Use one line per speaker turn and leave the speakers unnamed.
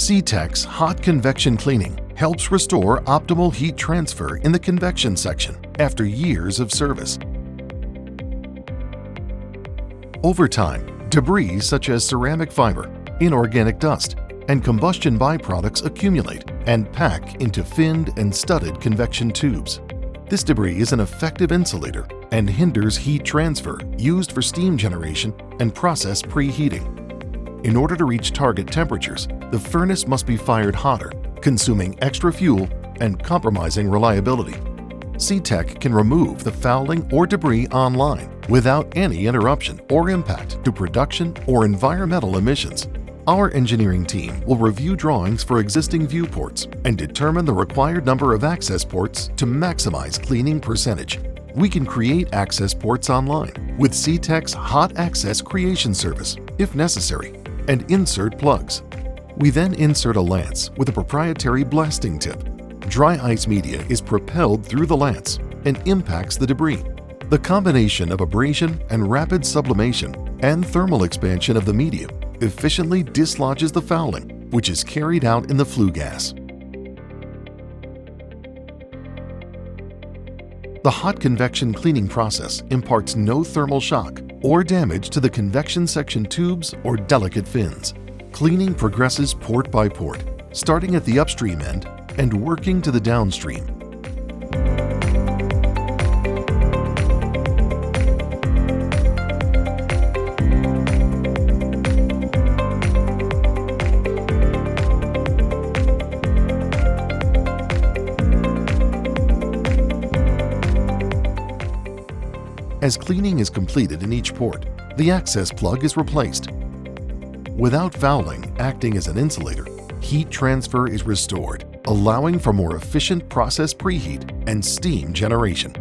Hot-tek's Hot Convection Cleaning helps restore optimal heat transfer in the convection section after years of service. Over time, debris such as ceramic fiber, inorganic dust, and combustion byproducts accumulate and pack into finned and studded convection tubes. This debris is an effective insulator and hinders heat transfer used for steam generation and process preheating. In order to reach target temperatures, the furnace must be fired hotter, consuming extra fuel and compromising reliability. Hot-tek can remove the fouling or debris online without any interruption or impact to production or environmental emissions. Our engineering team will review drawings for existing viewports and determine the required number of access ports to maximize cleaning percentage. We can create access ports online with Hot-tek's Hot Access Creation Service, if necessary, and insert plugs. We then insert a lance with a proprietary blasting tip. Dry ice media is propelled through the lance and impacts the debris. The combination of abrasion and rapid sublimation and thermal expansion of the media efficiently dislodges the fouling, which is carried out in the flue gas. The hot convection cleaning process imparts no thermal shock or damage to the convection section tubes or delicate fins. Cleaning progresses port by port, starting at the upstream end and working to the downstream. As cleaning is completed in each port, the access plug is replaced. Without fouling acting as an insulator, heat transfer is restored, allowing for more efficient process preheat and steam generation.